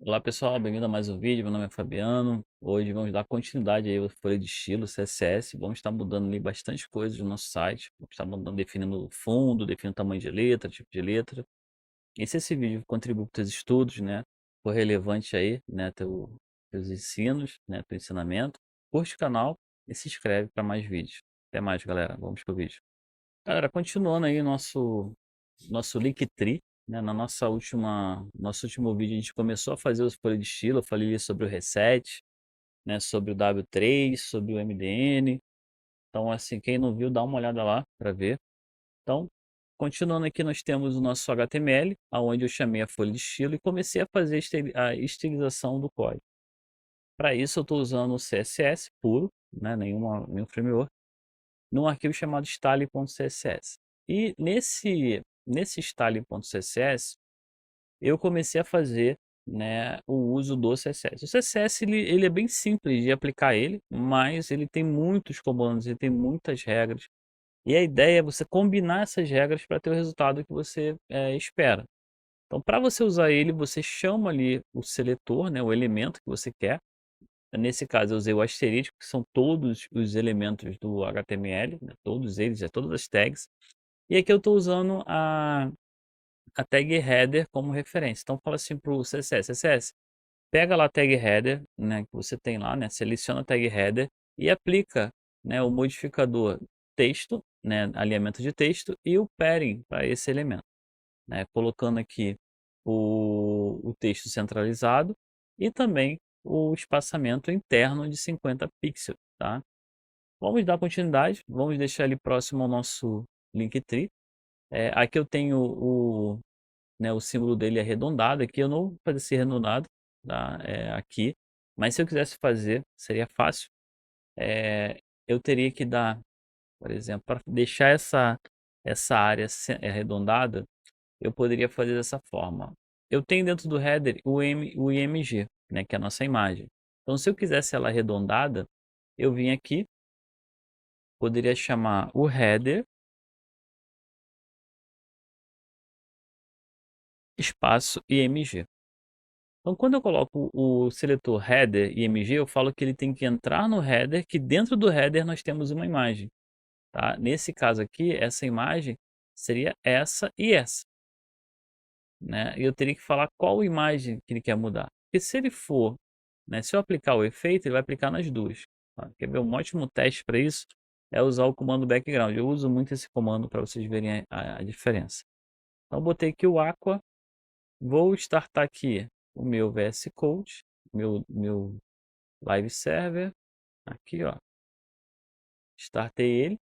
Olá pessoal, bem-vindo a mais um vídeo. Meu nome é Fabiano. Hoje vamos dar continuidade aí à folha de estilo CSS. Vamos estar mudando ali bastante coisas no nosso site. Vamos estar mudando, definindo o fundo, definindo o tamanho de letra, tipo de letra. E se esse vídeo contribuir para os teus estudos, né, for relevante aí, né, teus ensinos, né, teu ensinamento, curte o canal e se inscreve para mais vídeos. Até mais, galera. Vamos pro vídeo. Galera, continuando aí nosso Linktree, né? Nosso último vídeo a gente começou a fazer os folhas de estilo. Eu falei ali sobre o reset, né? Sobre o W3, sobre o MDN. Então, assim, quem não viu, dá uma olhada lá para ver. Então, continuando aqui, nós temos o nosso HTML, aonde eu chamei a folha de estilo e comecei a fazer a estilização do código. Para isso, eu estou usando o CSS puro, né? Nenhum framework, num arquivo chamado style.css. E nesse style.css, eu comecei a fazer, né, o uso do CSS. O CSS ele é bem simples de aplicar ele, mas ele tem muitos comandos, ele tem muitas regras. E a ideia é você combinar essas regras para ter o resultado que você espera. Então, para você usar ele, você chama ali o seletor, né, o elemento que você quer. Nesse caso, eu usei o asterisco, que são todos os elementos do HTML, né, todos eles, todas as tags. E aqui eu estou usando a tag header como referência. Então, fala assim para o CSS: CSS, pega lá a tag header, né, que você tem lá, né, seleciona a tag header e aplica, né, o modificador texto, né, alinhamento de texto, e o padding para esse elemento, né, colocando aqui o texto centralizado e também o espaçamento interno de 50 pixels, tá? Vamos dar continuidade, vamos deixar ele próximo ao nosso Linktree. Aqui eu tenho né, o símbolo dele arredondado. Aqui eu não vou fazer esse arredondado, tá? Aqui, mas se eu quisesse fazer, seria fácil. Eu teria que dar, por exemplo, para deixar essa área arredondada, eu poderia fazer dessa forma. Eu tenho dentro do header o IMG, né, que é a nossa imagem. Então, se eu quisesse ela arredondada, eu vim aqui, poderia chamar o header espaço IMG. Então, quando eu coloco o seletor header IMG, eu falo que ele tem que entrar no header, que dentro do header nós temos uma imagem, tá? Nesse caso aqui, essa imagem seria essa e essa, né? E eu teria que falar qual imagem que ele quer mudar. Porque se ele for, né, se eu aplicar o efeito, ele vai aplicar nas duas, tá? Quer ver um ótimo teste para isso? É usar o comando background. Eu uso muito esse comando para vocês verem a diferença. Então, eu botei aqui o Aqua, vou startar aqui o meu VS Code, meu Live Server, aqui ó, startei ele.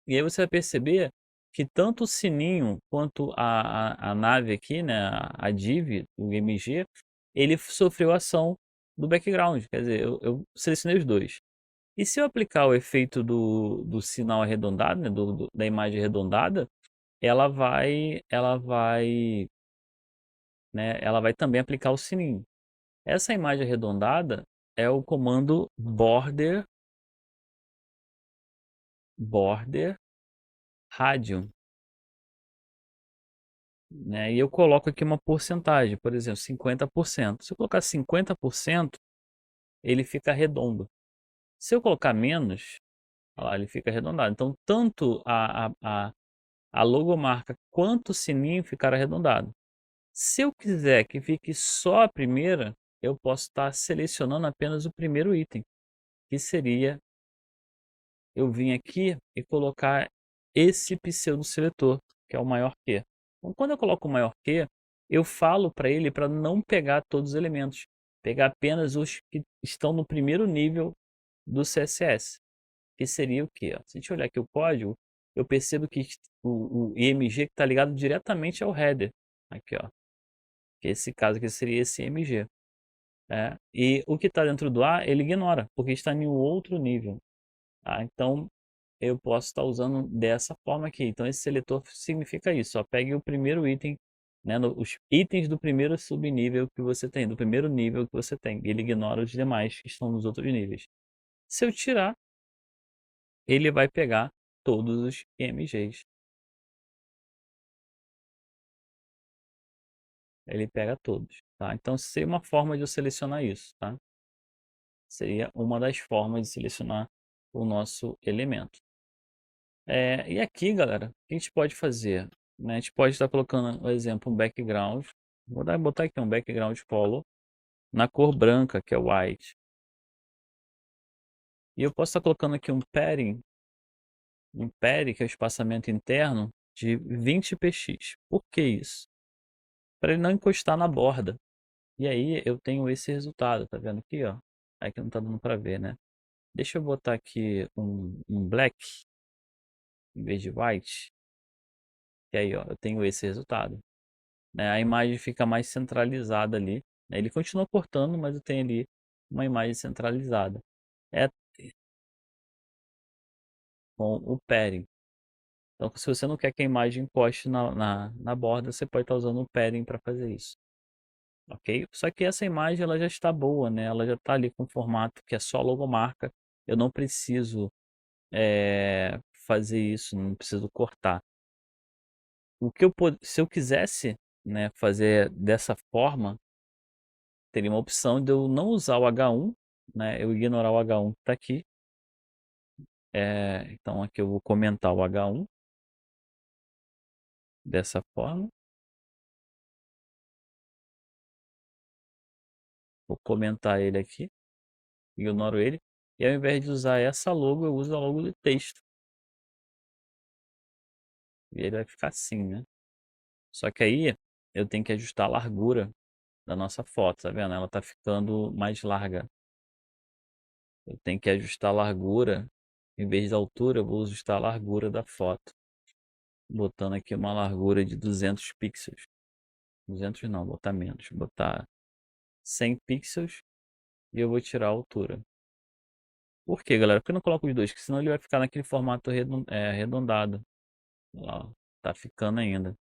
E aí você vai perceber que tanto o sininho quanto a nave aqui, né, a div, o MG, ele sofreu ação do background, quer dizer, eu selecionei os dois. E se eu aplicar o efeito do sinal arredondado, né, da imagem arredondada, ela vai também aplicar o sininho. Essa imagem arredondada é o comando border radian, né? E eu coloco aqui uma porcentagem, por exemplo, 50%. Se eu colocar 50%, ele fica redondo. Se eu colocar menos, olha lá, ele fica arredondado. Então, tanto a logomarca quanto o sininho ficaram arredondados. Se eu quiser que fique só a primeira, eu posso estar selecionando apenas o primeiro item, que seria eu vim aqui e colocar esse pseudo seletor, que é o maior que. Então, quando eu coloco o maior que, eu falo para ele para não pegar todos os elementos, pegar apenas os que estão no primeiro nível do CSS, que seria o quê? Se a gente olhar aqui o código, eu percebo que o IMG está ligado diretamente ao header, aqui ó, que esse caso aqui seria esse IMG. E o que está dentro do A, ele ignora, porque está em um outro nível. Tá? Então, eu posso estar usando dessa forma aqui. Então, esse seletor significa isso. Só pegue o primeiro item, né, os itens do primeiro subnível que você tem, do primeiro nível que você tem. Ele ignora os demais que estão nos outros níveis. Se eu tirar, ele vai pegar todos os IMGs. ele pega todos, tá? Então seria uma forma de eu selecionar isso, tá? Seria uma das formas de selecionar o nosso elemento. E aqui, galera, o que a gente pode fazer? Né? A gente pode estar colocando, por exemplo, um background. Botar aqui um background color na cor branca, que é white. E eu posso estar colocando aqui um padding, que é o espaçamento interno, de 20 px. Por que isso? Para ele não encostar na borda. E aí eu tenho esse resultado, tá vendo aqui, ó? Aqui não tá dando para ver, né? Deixa eu botar aqui um black em vez de white. E aí, ó, eu tenho esse resultado. Né? A imagem fica mais centralizada ali. Né? Ele continua cortando, mas eu tenho ali uma imagem centralizada. É com o padding. Então, se você não quer que a imagem encoste na borda, você pode estar usando o padding para fazer isso. Ok? Só que essa imagem ela já está boa, né? Ela já está ali com formato que é só logomarca. Eu não preciso fazer isso, não preciso cortar. Se eu quisesse, né, fazer dessa forma, teria uma opção de eu não usar o H1, né? Eu ignorar o H1 que está aqui. Então aqui eu vou comentar o H1 dessa forma. Vou comentar ele aqui, ignoro ele. E ao invés de usar essa logo, eu uso a logo de texto. E ele vai ficar assim, né? Só que aí eu tenho que ajustar a largura da nossa foto, tá vendo? Ela tá ficando mais larga. Eu tenho que ajustar a largura. Em vez da altura, eu vou ajustar a largura da foto. Botando aqui uma largura de 200 pixels. 200 não, botar menos. Botar 100 pixels e eu vou tirar a altura. Por quê, galera? Porque eu não coloco os dois? Porque senão ele vai ficar naquele formato arredondado. Ó, tá ficando ainda.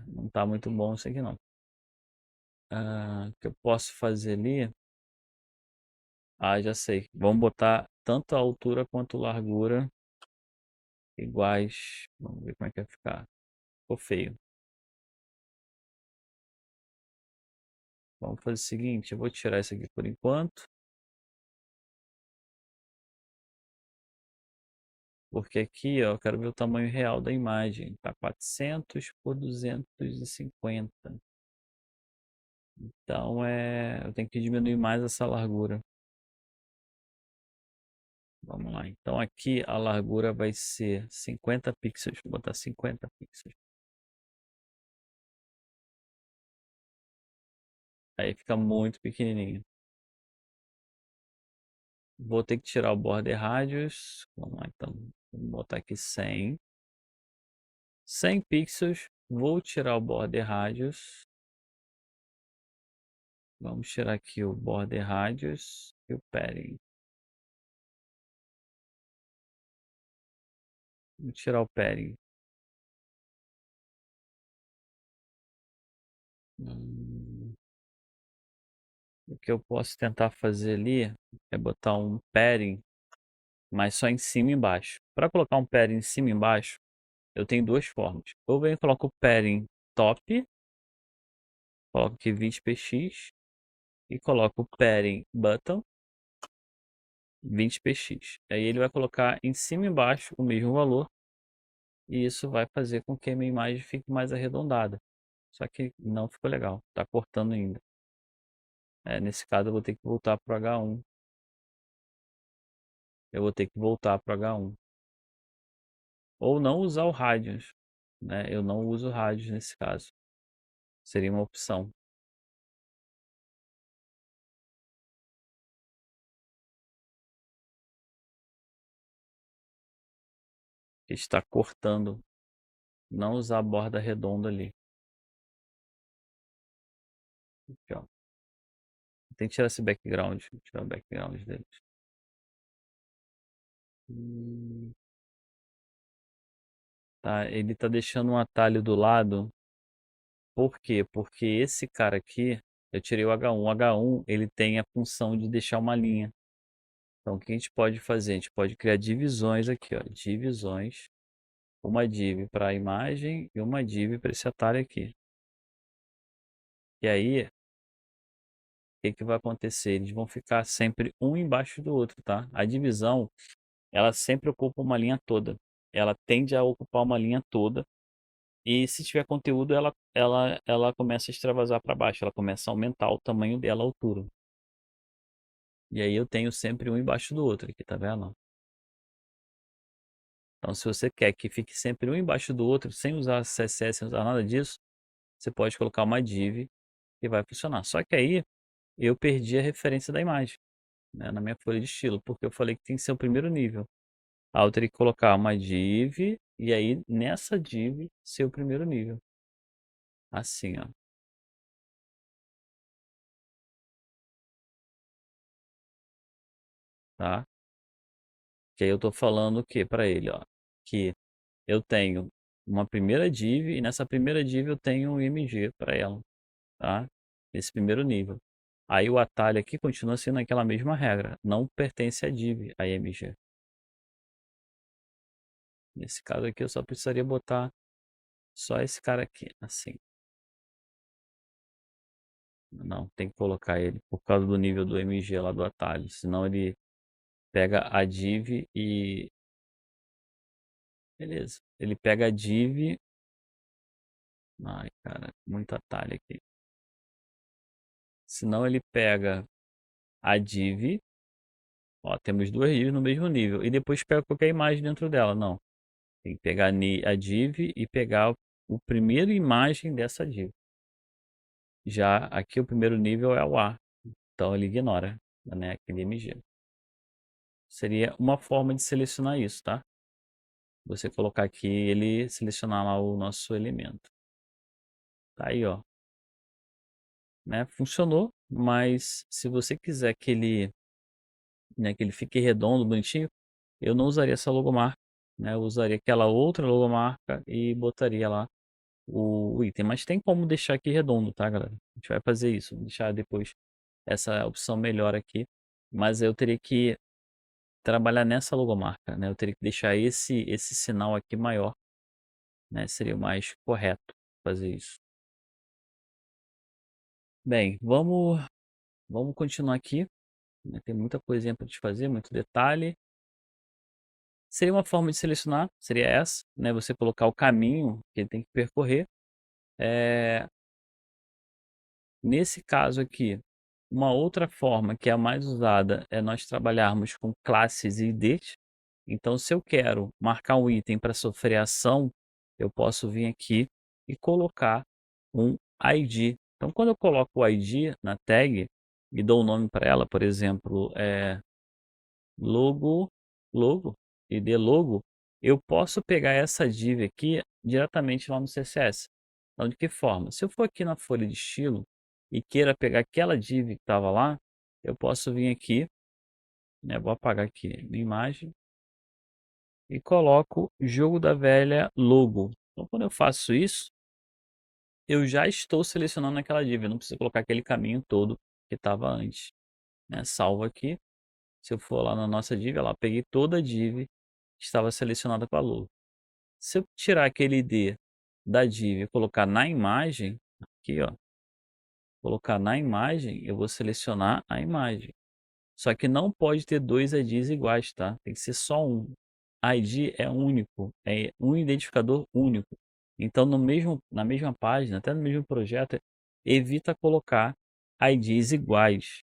Não tá muito bom isso aqui não. O que eu posso fazer ali? Já sei. Vamos botar tanto a altura quanto a largura iguais. Vamos ver como é que vai ficar. Ficou feio. Vamos fazer o seguinte, eu vou tirar isso aqui por enquanto. Porque aqui, ó, eu quero ver o tamanho real da imagem. Tá 400 por 250. Então, eu tenho que diminuir mais essa largura. Vamos lá. Então, aqui a largura vai ser 50 pixels. Vou botar 50 pixels. Aí fica muito pequenininho. Vou ter que tirar o border radius. Vamos lá, então. Vou botar aqui 100. 100 pixels. Vou tirar o border radius. Vamos tirar aqui o border radius e o padding. Vou tirar o padding. O que eu posso tentar fazer ali é botar um padding, mas só em cima e embaixo. Para colocar um padding em cima e embaixo, eu tenho duas formas. Ou eu coloco o padding top, coloco aqui 20 px, e coloco o padding button, 20 px. Aí ele vai colocar em cima e embaixo o mesmo valor, e isso vai fazer com que a minha imagem fique mais arredondada. Só que não ficou legal, tá cortando ainda. Nesse caso eu vou ter que voltar para o H1. Eu vou ter que voltar para o H1. Ou não usar o Radius, né? Eu não uso Radius nesse caso. Seria uma opção. Está cortando. Não usar a borda redonda ali. Aqui, ó. Tem que tirar esse background. Tirar o background deles. Tá, ele tá deixando um atalho do lado. Por quê? Porque esse cara aqui, eu tirei o H1. O H1, ele tem a função de deixar uma linha. Então, o que a gente pode fazer? A gente pode criar divisões aqui, ó. Divisões. Uma div para a imagem e uma div para esse atalho aqui. E aí, o que que vai acontecer? Eles vão ficar sempre um embaixo do outro, tá? A divisão, ela sempre ocupa uma linha toda. Ela tende a ocupar uma linha toda. E se tiver conteúdo, ela começa a extravasar para baixo. Ela começa a aumentar o tamanho dela, a altura. E aí eu tenho sempre um embaixo do outro aqui, tá vendo? Então, se você quer que fique sempre um embaixo do outro, sem usar CSS, sem usar nada disso, você pode colocar uma div e vai funcionar. Só que aí eu perdi a referência da imagem, né, na minha folha de estilo, porque eu falei que tem que ser o primeiro nível. Aí eu teria que colocar uma div e aí nessa div ser o primeiro nível. Assim, ó, tá? Que aí eu tô falando o que para ele, ó, que eu tenho uma primeira div e nessa primeira div eu tenho um img para ela, tá? Nesse primeiro nível. Aí o atalho aqui continua sendo aquela mesma regra, não pertence à div, a img. Nesse caso aqui eu só precisaria botar só esse cara aqui, assim. Não, tem que colocar ele por causa do nível do MG lá do atalho, senão ele pega a div e... Beleza. Ele pega a div... Ai, cara, muito atalho aqui. Senão ele pega a div... Ó, temos duas divs no mesmo nível. E depois pega qualquer imagem dentro dela. Não. Tem que pegar a div e pegar o primeiro imagem dessa div. Já aqui o primeiro nível é o A. Então ele ignora, né, aquele MG. Seria uma forma de selecionar isso, tá? Você colocar aqui ele selecionar lá o nosso elemento. Tá aí, ó. Né? Funcionou, mas se você quiser que ele, né, que ele fique redondo, bonitinho, eu não usaria essa logomarca, né? Eu usaria aquela outra logomarca e botaria lá o item. Mas tem como deixar aqui redondo, tá, galera? A gente vai fazer isso, deixar depois essa opção melhor aqui. Mas eu teria que trabalhar nessa logomarca, né? Eu teria que deixar esse sinal aqui maior, né? Seria o mais correto fazer isso. Bem, vamos continuar aqui, né? Tem muita coisinha para te fazer, muito detalhe. Seria uma forma de selecionar, seria essa, né? Você colocar o caminho que ele tem que percorrer. É, nesse caso aqui, uma outra forma que é a mais usada é nós trabalharmos com classes e IDs. Então, se eu quero marcar um item para sofrer ação, eu posso vir aqui e colocar um ID. Então, quando eu coloco o ID na tag e dou o nome para ela, por exemplo, logo, logo, ID logo, eu posso pegar essa div aqui diretamente lá no CSS. Então, de que forma? Se eu for aqui na folha de estilo e queira pegar aquela div que estava lá, eu posso vir aqui, né, vou apagar aqui minha imagem e coloco jogo da velha logo. Então, quando eu faço isso, eu já estou selecionando aquela div, eu não preciso colocar aquele caminho todo que estava antes, né? Salvo aqui. Se eu for lá na nossa div, lá, peguei toda a div que estava selecionada com a logo. Se eu tirar aquele ID da div e colocar na imagem, aqui ó, colocar na imagem, eu vou selecionar a imagem. Só que não pode ter dois IDs iguais, tá? Tem que ser só um. ID é único, é um identificador único. Então, na mesma página, até no mesmo projeto, evita colocar IDs iguais.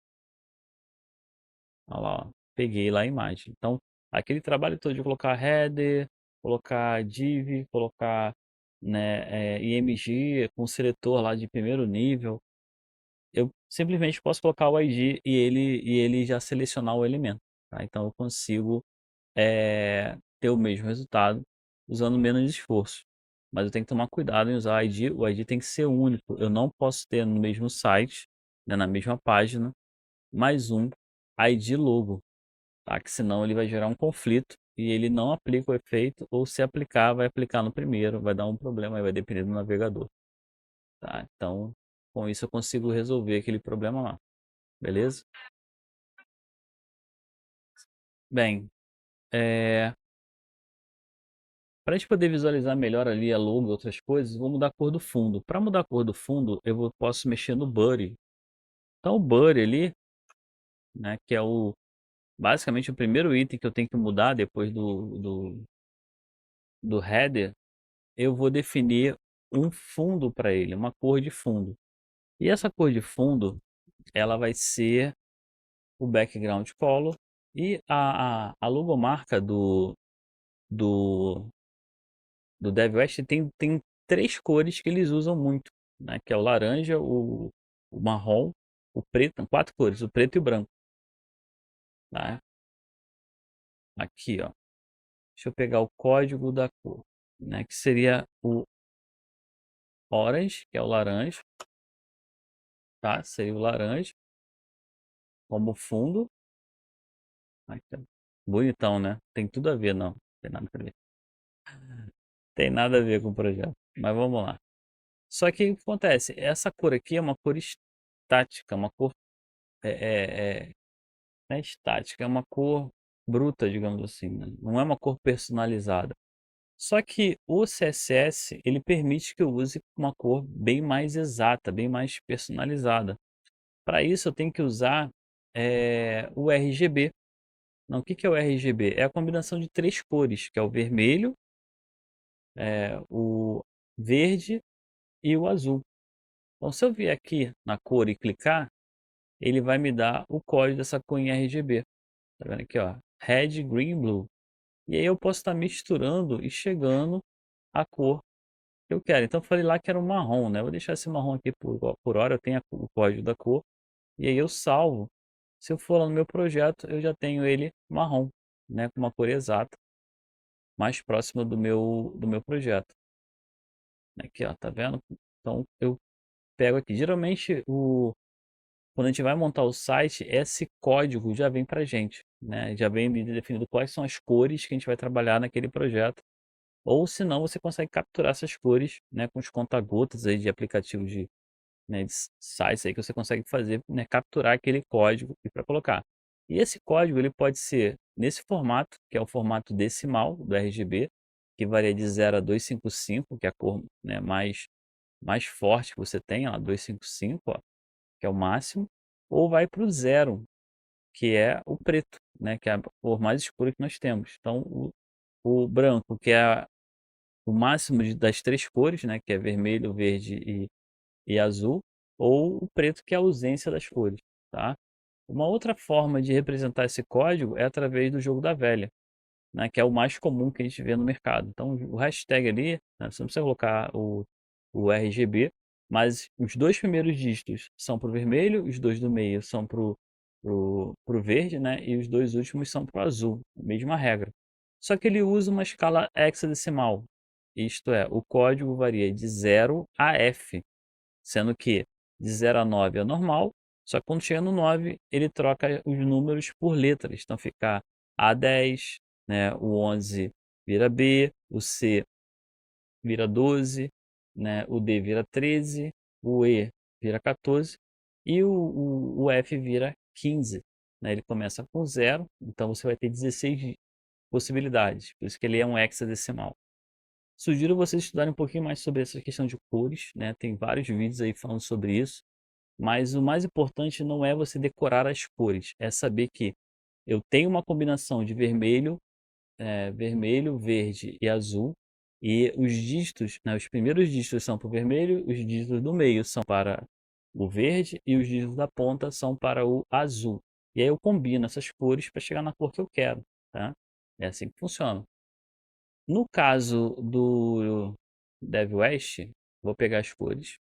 Olha lá, ó, peguei lá a imagem. Então, aquele trabalho todo de colocar header, colocar div, colocar, né, img com seletor lá de primeiro nível, eu simplesmente posso colocar o ID e ele já selecionar o elemento. Tá? Então, eu consigo ter o mesmo resultado usando menos esforço. Mas eu tenho que tomar cuidado em usar ID. O ID tem que ser único. Eu não posso ter no mesmo site, né, na mesma página, mais um ID logo, tá? Que senão ele vai gerar um conflito e ele não aplica o efeito, ou se aplicar, vai aplicar no primeiro, vai dar um problema, vai depender do navegador, tá? Então, com isso eu consigo resolver aquele problema lá, beleza? Bem, é, Para a gente poder visualizar melhor ali a logo e outras coisas, vou mudar a cor do fundo. Para mudar a cor do fundo, posso mexer no Buddy. Então o Buddy ali, né, que é basicamente o primeiro item que eu tenho que mudar depois do header, eu vou definir um fundo para ele, uma cor de fundo. E essa cor de fundo, ela vai ser o background color e a logomarca do, do Dev West tem três cores que eles usam muito, né? Que é o laranja, o marrom, o preto, quatro cores, o preto e o branco, tá? Aqui, ó. Deixa eu pegar o código da cor, né? Que seria o orange, que é o laranja, tá? Seria o laranja como fundo. Aqui, ó. Bonitão, né? Tem tudo a ver, não. Tem nada a ver. Tem nada a ver com o projeto. Mas vamos lá. Só que o que acontece? Essa cor aqui é uma cor estática, uma cor é, não é estática, é uma cor bruta, digamos assim, né? Não é uma cor personalizada. Só que o CSS ele permite que eu use uma cor bem mais exata, bem mais personalizada. Para isso eu tenho que usar o RGB. Não, o que é o RGB? É a combinação de três cores, que é o vermelho, o verde e o azul. Então, se eu vier aqui na cor e clicar, ele vai me dar o código dessa cor em RGB. Tá vendo aqui, ó? Red, Green, Blue. E aí eu posso estar misturando e chegando a cor que eu quero. Então, eu falei lá que era um marrom, né? Eu vou deixar esse marrom aqui por hora. Eu tenho o código da cor. E aí eu salvo. Se eu for lá no meu projeto, eu já tenho ele marrom, né? Com uma cor exata, mais próxima do meu projeto. Aqui, ó, tá vendo? Então, eu pego aqui. Geralmente, quando a gente vai montar o site, esse código já vem para a gente, né? Já vem definido quais são as cores que a gente vai trabalhar naquele projeto. Ou se não, você consegue capturar essas cores, né, com os conta-gotas aí de aplicativos né, de sites aí que você consegue fazer, né, capturar aquele código e para colocar. E esse código ele pode ser nesse formato, que é o formato decimal do RGB, que varia de 0 a 255, que é a cor, né, mais forte que você tem, ó, 255, ó, que é o máximo, ou vai para o zero, que é o preto, né, que é a cor mais escura que nós temos. Então, o branco, que é o máximo das três cores, né, que é vermelho, verde e azul, ou o preto, que é a ausência das cores, tá? Uma outra forma de representar esse código é através do jogo da velha, né, que é o mais comum que a gente vê no mercado. Então, o hashtag ali, né, você não precisa colocar o RGB, mas os dois primeiros dígitos são para o vermelho, os dois do meio são para o verde, né, e os dois últimos são para o azul, mesma regra. Só que ele usa uma escala hexadecimal, isto é, o código varia de 0 a F, sendo que de 0 a 9 é normal, só que quando chega no 9, ele troca os números por letras. Então fica A10, né? O 11 vira B, o C vira 12, né? O D vira 13, o E vira 14 e o F vira 15. Né? Ele começa com 0, então você vai ter 16 possibilidades. Por isso que ele é um hexadecimal. Sugiro vocês estudarem um pouquinho mais sobre essa questão de cores, né? Tem vários vídeos aí falando sobre isso. Mas o mais importante não é você decorar as cores, é saber que eu tenho uma combinação de vermelho, verde e azul, e os dígitos, né, os primeiros dígitos são para o vermelho, os dígitos do meio são para o verde e os dígitos da ponta são para o azul. E aí eu combino essas cores para chegar na cor que eu quero, tá? É assim que funciona. No caso do Dev West, vou pegar as cores.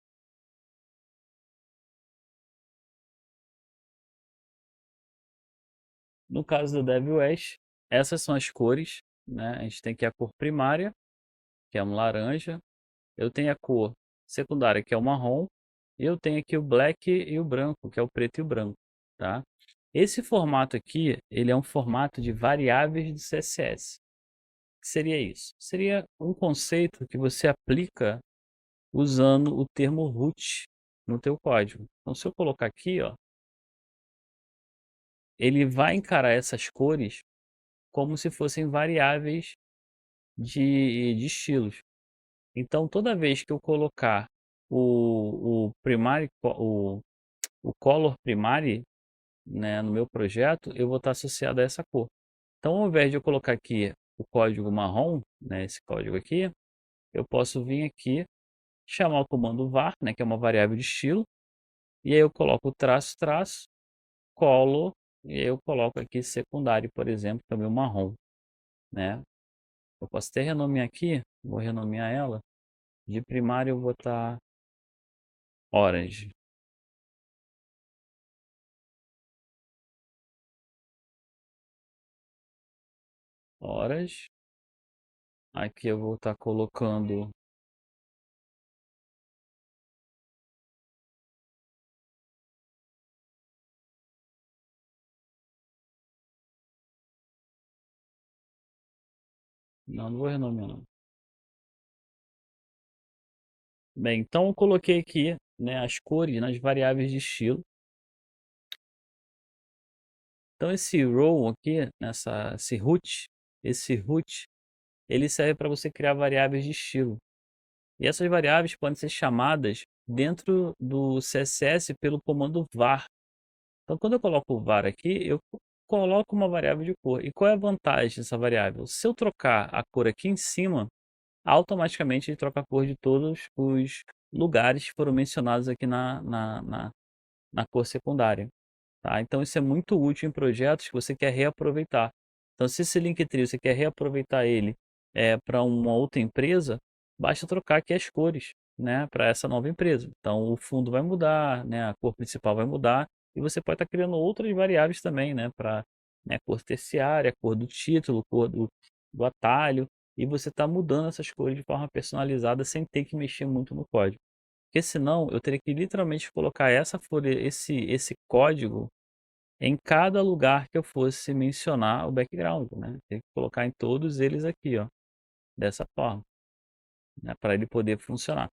No caso do Dev West, essas são as cores, né? A gente tem aqui a cor primária, que é um laranja. Eu tenho a cor secundária, que é o marrom. E eu tenho aqui o black e o branco, que é o preto e o branco, tá? Esse formato aqui, ele é um formato de variáveis de CSS. O que seria isso? Seria um conceito que você aplica usando o termo root no teu código. Então, se eu colocar aqui, ó, ele vai encarar essas cores como se fossem variáveis de estilos. Então, toda vez que eu colocar o primary, o color primary, né, no meu projeto, eu vou estar associado a essa cor. Então, ao invés de eu colocar aqui o código marrom, né, esse código aqui, eu posso vir aqui, chamar o comando var, né, que é uma variável de estilo, e aí eu coloco o traço, traço, color, e aí eu coloco aqui secundário, por exemplo, também o marrom, né. Eu posso até renomear aqui, vou renomear ela, de primário eu vou botar orange. Orange. Aqui eu vou estar colocando. Não, não vou renomear não. Bem, então eu coloquei aqui, né, as cores nas variáveis de estilo. Então esse row aqui, esse root, ele serve para você criar variáveis de estilo. E essas variáveis podem ser chamadas dentro do CSS pelo comando var. Então quando eu coloco o var aqui, eu coloco uma variável de cor. E qual é a vantagem dessa variável? Se eu trocar a cor aqui em cima, automaticamente ele troca a cor de todos os lugares que foram mencionados aqui na cor secundária. Tá? Então isso é muito útil em projetos que você quer reaproveitar. Então se esse Linktree você quer reaproveitar ele para uma outra empresa, basta trocar aqui as cores, né, para essa nova empresa. Então o fundo vai mudar, né, a cor principal vai mudar e você pode estar criando outras variáveis também, né, para, né, cor terciária, cor do título, cor do atalho, e você está mudando essas cores de forma personalizada sem ter que mexer muito no código. Porque senão eu teria que literalmente colocar essa folha, esse código em cada lugar que eu fosse mencionar o background, né? Tem que colocar em todos eles aqui, ó, dessa forma, né? Para ele poder funcionar,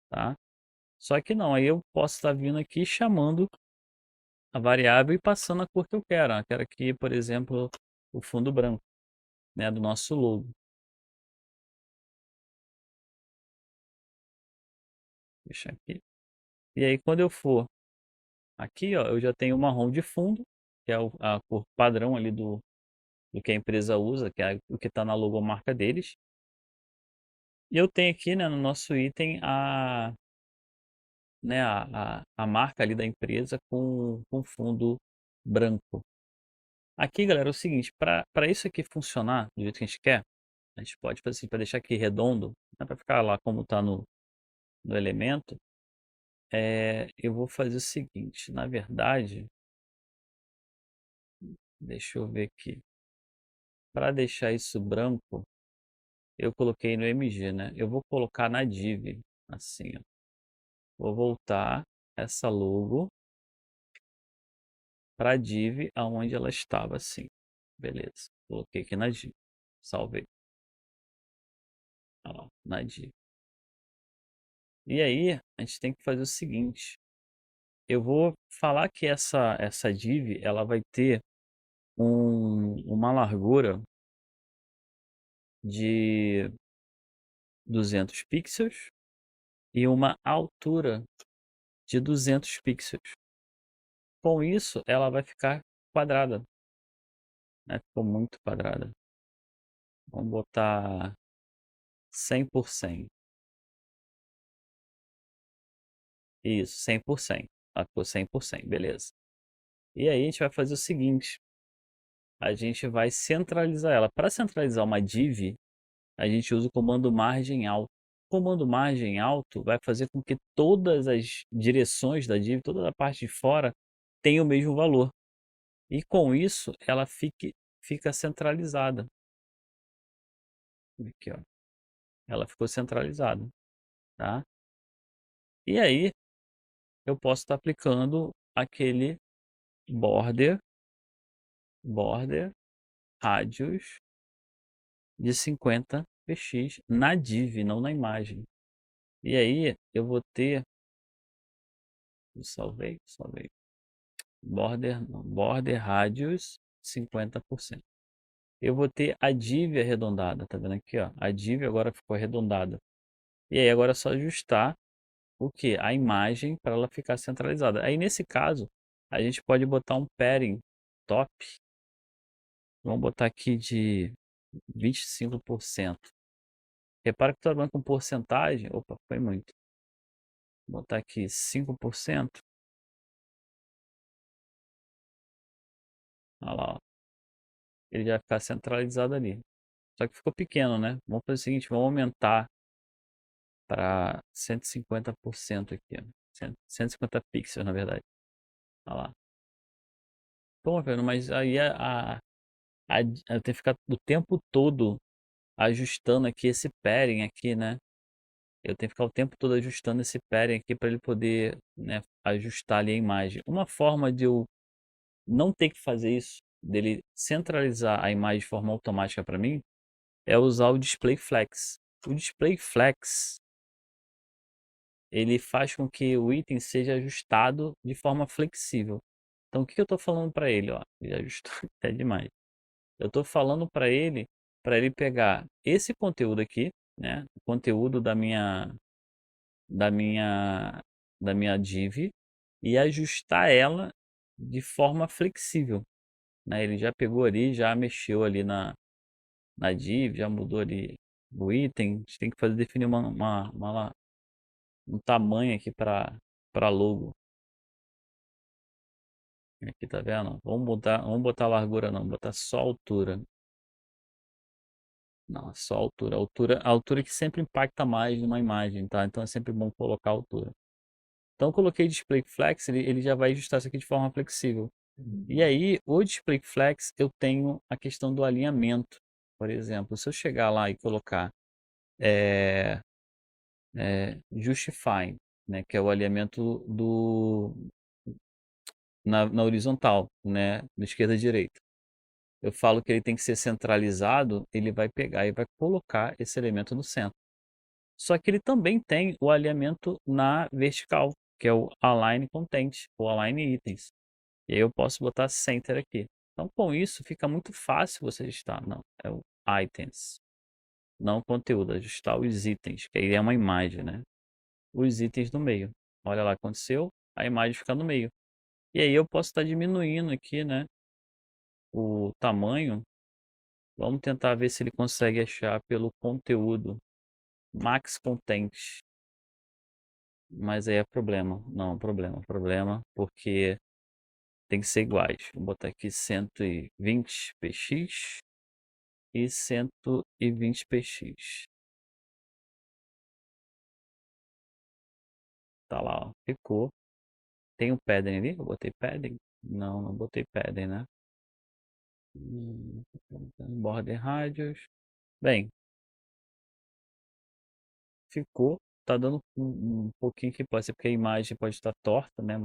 tá? Só que não, aí eu posso estar vindo aqui chamando a variável e passando a cor que eu quero. Eu quero aqui, por exemplo, o fundo branco, né, do nosso logo. Deixa aqui. E aí quando eu for aqui, ó, eu já tenho o marrom de fundo, que é a cor padrão ali do que a empresa usa, que é o que está na logomarca deles. E eu tenho aqui, né, no nosso item né, a marca ali da empresa com fundo branco. Aqui, galera, é o seguinte, para isso aqui funcionar do jeito que a gente quer, a gente pode fazer assim, para deixar aqui redondo, né, para ficar lá como está no elemento, eu vou fazer o seguinte, na verdade, deixa eu ver aqui, para deixar isso branco, eu coloquei no MG, né? Eu vou colocar na div, assim, ó. Vou voltar essa logo para a div aonde ela estava, assim. Beleza. Coloquei aqui na div. Salvei. Ó, na div. E aí, a gente tem que fazer o seguinte. Eu vou falar que essa div, ela vai ter uma largura de 200 pixels e uma altura de 200 pixels. Com isso, ela vai ficar quadrada, né? Ficou muito quadrada. Vamos botar 100%. Isso, 100%. Ela ficou 100%, beleza. E aí a gente vai fazer o seguinte, a gente vai centralizar ela. Para centralizar uma div, a gente usa o comando margem alto. O comando margem alto vai fazer com que todas as direções da div, toda a parte de fora, tenha o mesmo valor. E com isso, ela fica centralizada. Aqui, ó. Ela ficou centralizada, tá? E aí, eu posso estar aplicando aquele border radius de 50 px na div, não na imagem. E aí eu vou ter, salvei, border radius 50%. eu vou ter a div arredondada, tá vendo aqui, ó? A div agora ficou arredondada. E aí agora é só ajustar o que? A imagem para ela ficar centralizada. Aí nesse caso, a gente pode botar um padding top. Vamos botar aqui de 25%. Repara que estou trabalhando com porcentagem. Opa, foi muito. Vou botar aqui 5%. Olha lá, ó. Ele já vai ficar centralizado ali. Só que ficou pequeno, né? Vamos fazer o seguinte, vamos aumentar para 150% aqui, ó. 150 pixels, na verdade. Olha lá. Pô, velho, mas aí eu tenho que ficar o tempo todo ajustando aqui esse pairing aqui, né? Eu tenho que ficar o tempo todo ajustando esse pairing aqui para ele poder, né, ajustar ali a imagem. Uma forma de eu não ter que fazer isso, dele centralizar a imagem de forma automática para mim, é usar o Display Flex. O Display Flex, ele faz com que o item seja ajustado de forma flexível. Então, o que eu estou falando para ele? Ó, ele ajustou até demais. Eu estou falando para ele pegar esse conteúdo aqui, né, o conteúdo da minha, da minha div e ajustar ela de forma flexível, né? Ele já pegou ali, já mexeu ali na div, já mudou ali o item. A gente tem que definir um tamanho aqui para logo. Aqui tá vendo? Vamos botar largura não, botar só altura. Não, só altura. A altura que sempre impacta mais numa imagem, tá? Então é sempre bom colocar a altura. Então eu coloquei Display Flex, ele já vai ajustar isso aqui de forma flexível. E aí, o Display Flex, eu tenho a questão do alinhamento. Por exemplo, se eu chegar lá e colocar é, Justify, né, que é o alinhamento na horizontal, né, da esquerda à direita. Eu falo que ele tem que ser centralizado, ele vai pegar e vai colocar esse elemento no centro. Só que ele também tem o alinhamento na vertical, que é o Align Content, ou Align Items. E aí eu posso botar Center aqui. Então, com isso, fica muito fácil você ajustar. Não, é o Items, não o conteúdo, ajustar os itens, que aí é uma imagem, né? Os itens no meio. Olha lá, aconteceu, a imagem fica no meio. E aí eu posso estar diminuindo aqui, né, o tamanho. Vamos tentar ver se ele consegue achar pelo conteúdo. Max Content. Mas aí é problema. Não, problema, porque tem que ser iguais. Vou botar aqui 120 px e 120 px. Tá lá, ó, ficou. Tem um padding ali? Eu botei padding? Não, não botei padding, né? Border radius. Bem, ficou. Tá dando um pouquinho que pode ser porque a imagem pode estar torta, né?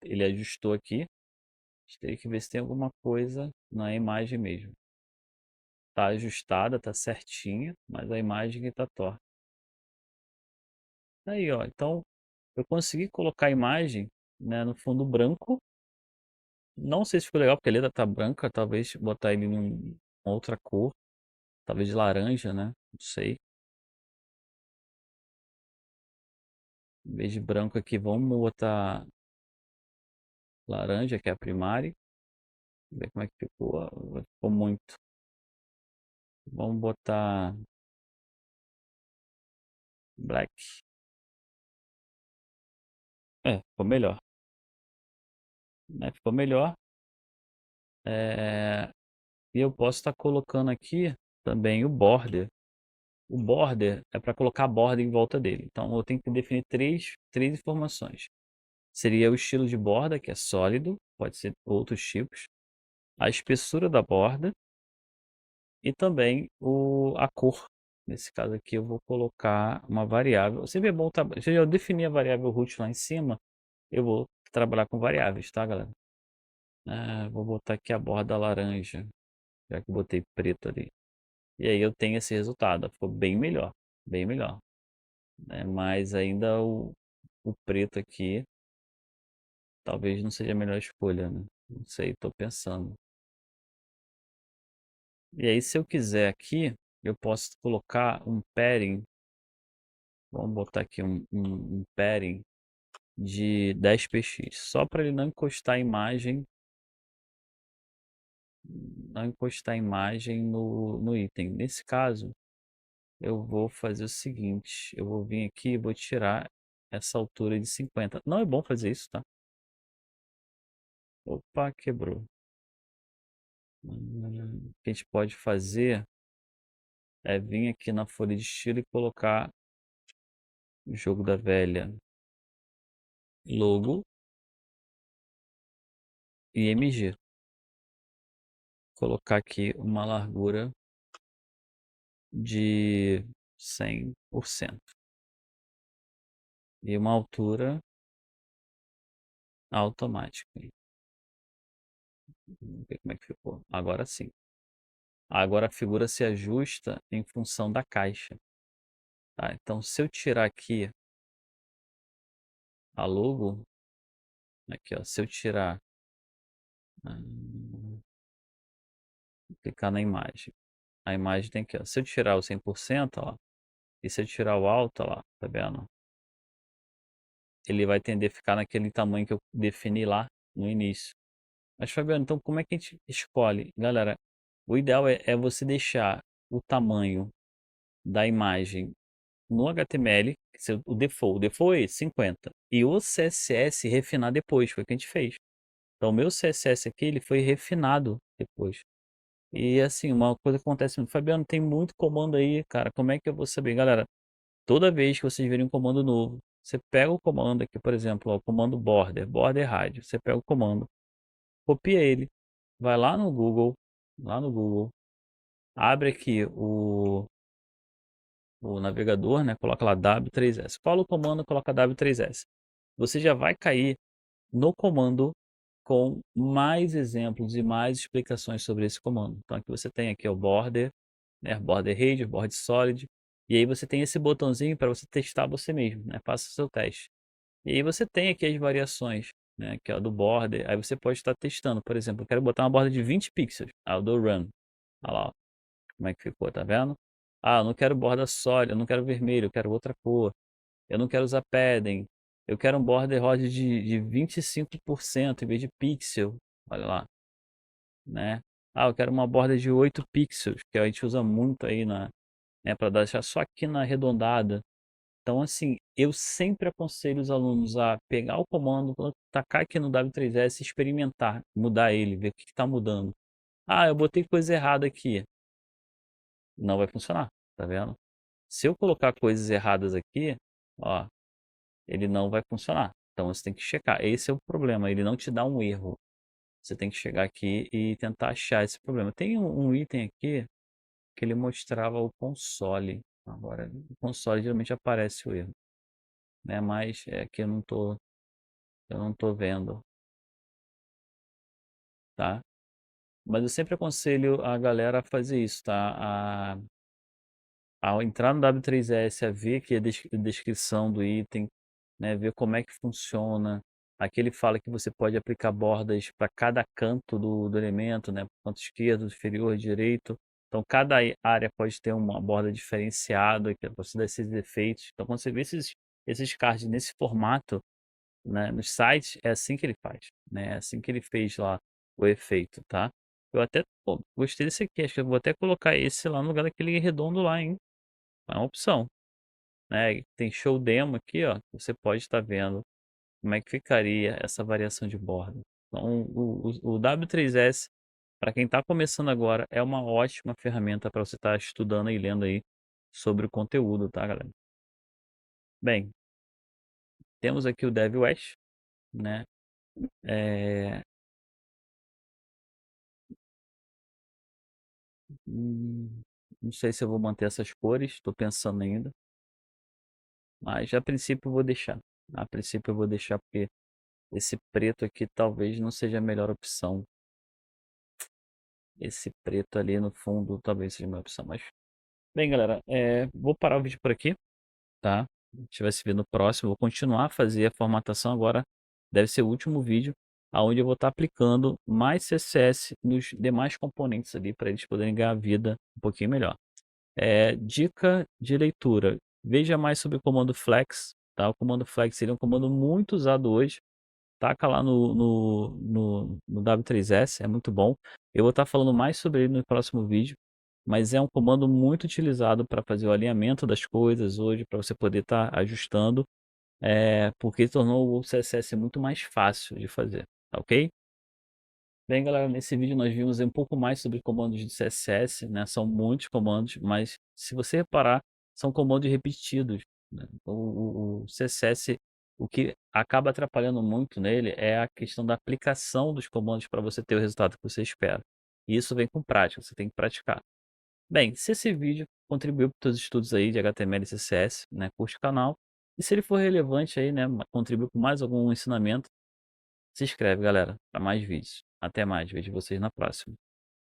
Ele ajustou aqui. A gente teria que ver se tem alguma coisa na imagem mesmo. Tá ajustada, tá certinha, mas a imagem que tá torta. Aí, ó. Então, eu consegui colocar a imagem, né, no fundo branco. Não sei se ficou legal porque a letra tá branca. Talvez botar ele em outra cor. Talvez de laranja, né? Não sei. Em vez de branco aqui, vamos botar laranja, que é a primária. Ver como é que ficou. Ficou muito. Vamos botar black. É, ficou melhor. Né? Ficou melhor. É, e eu posso estar colocando aqui também o border. O border é para colocar a borda em volta dele. Então eu tenho que definir três informações. Seria o estilo de borda, que é sólido, pode ser outros tipos. A espessura da borda e também a cor. Nesse caso aqui eu vou colocar uma variável. Sempre é bom, se eu definir a variável root lá em cima, eu vou trabalhar com variáveis, tá, galera? Vou botar aqui a borda laranja, já que eu botei preto ali. E aí eu tenho esse resultado, ficou bem melhor, bem melhor. Mas ainda o preto aqui talvez não seja a melhor escolha, né? Não sei, tô pensando. E aí se eu quiser aqui, eu posso colocar um padding, vamos botar aqui um padding de 10 px, só para ele não encostar a imagem, no item. Nesse caso, eu vou fazer o seguinte, eu vou vir aqui e vou tirar essa altura de 50. Não é bom fazer isso, tá? Opa, quebrou. O que a gente pode fazer é vir aqui na folha de estilo e colocar o jogo da velha logo IMG. Colocar aqui uma largura de 100% e uma altura automática. Vamos ver como é que ficou. Agora sim. Agora a figura se ajusta em função da caixa. Tá? Então, se eu tirar aqui a logo, aqui ó, se eu tirar, clicar na imagem, a imagem tem aqui ó, se eu tirar o 100%, ó, e se eu tirar o alto, ó lá, tá vendo? Ele vai tender a ficar naquele tamanho que eu defini lá no início. Mas Fabiano, então como é que a gente escolhe? Galera, o ideal é você deixar o tamanho da imagem no HTML, o default é 50, e o CSS refinar depois, foi o que a gente fez. Então o meu CSS aqui, ele foi refinado depois. E assim, uma coisa que acontece muito, Fabiano, tem muito comando aí, cara, como é que eu vou saber? Galera, toda vez que vocês verem um comando novo, você pega o comando aqui, por exemplo, ó, o comando border rádio, você pega o comando, copia ele, vai lá no Google, abre aqui o navegador, né? Coloca lá W3S. Fala o comando, coloca W3S. Você já vai cair no comando com mais exemplos e mais explicações sobre esse comando. Então aqui você tem aqui o border, né? Border radius, border solid. E aí você tem esse botãozinho para você testar você mesmo, né? Faça o seu teste. E aí você tem aqui as variações, né? Que é do border. Aí você pode estar testando. Por exemplo, eu quero botar uma borda de 20 pixels. Aí eu dou run. Olha lá, ó, como é que ficou, tá vendo? Ah, eu não quero borda sólida, eu não quero vermelho, eu quero outra cor. Eu não quero usar padding. Eu quero um border rod de 25% em vez de pixel. Olha lá, né? Ah, eu quero uma borda de 8 pixels, que a gente usa muito aí para deixar só aqui na arredondada. Então, assim, eu sempre aconselho os alunos a pegar o comando, tacar aqui no W3S, experimentar, mudar ele, ver o que está mudando. Ah, eu botei coisa errada aqui. Não vai funcionar, tá vendo? Se eu colocar coisas erradas aqui, ó, ele não vai funcionar. Então você tem que checar. Esse é o problema, ele não te dá um erro. Você tem que chegar aqui e tentar achar esse problema. Tem um item aqui que ele mostrava o console. Agora, o console geralmente aparece o erro, né? Mas é que eu não tô vendo, tá? Mas eu sempre aconselho a galera a fazer isso, tá? Ao entrar no W3S, a ver aqui a descrição do item, né, ver como é que funciona. Aqui ele fala que você pode aplicar bordas para cada canto do elemento, né, canto esquerdo, inferior, direito. Então, cada área pode ter uma borda diferenciada, que é para você dar esses efeitos. Então, quando você vê esses cards nesse formato, né, nos sites, é assim que ele faz, né, é assim que ele fez lá o efeito, tá? Eu até, pô, gostei desse aqui, acho que eu vou até colocar esse lá no lugar daquele redondo lá, hein? É uma opção, né? Tem show demo aqui, ó. Você pode estar vendo como é que ficaria essa variação de borda. Então, o W3S, para quem está começando agora, é uma ótima ferramenta para você estar estudando e lendo aí sobre o conteúdo, tá, galera? Bem, temos aqui o DevWest, né? É... Não sei se eu vou manter essas cores, estou pensando ainda, mas a princípio eu vou deixar. A princípio eu vou deixar porque esse preto aqui talvez não seja a melhor opção. Esse preto ali no fundo talvez seja uma opção. Mas, bem, galera, vou parar o vídeo por aqui, tá? A gente vai se ver no próximo. Vou continuar a fazer a formatação agora. Deve ser o último vídeo. aonde eu vou estar aplicando mais CSS nos demais componentes ali, para eles poderem ganhar vida um pouquinho melhor. Dica de leitura, veja mais sobre o comando flex, tá? O comando flex ele é um comando muito usado hoje, taca lá no W3S, é muito bom. Eu vou estar falando mais sobre ele no próximo vídeo, mas é um comando muito utilizado para fazer o alinhamento das coisas hoje, para você poder estar ajustando, porque tornou o CSS muito mais fácil de fazer, tá ok? Bem, galera, nesse vídeo nós vimos um pouco mais sobre comandos de CSS, né? São muitos comandos, mas se você reparar, são comandos repetidos, né? O CSS, o que acaba atrapalhando muito nele é a questão da aplicação dos comandos para você ter o resultado que você espera. E isso vem com prática, você tem que praticar. Bem, se esse vídeo contribuiu para os teus estudos aí de HTML e CSS, né? Curte o canal. E se ele for relevante aí, né? Contribuiu com mais algum ensinamento, se inscreve, galera, para mais vídeos. Até mais, vejo vocês na próxima.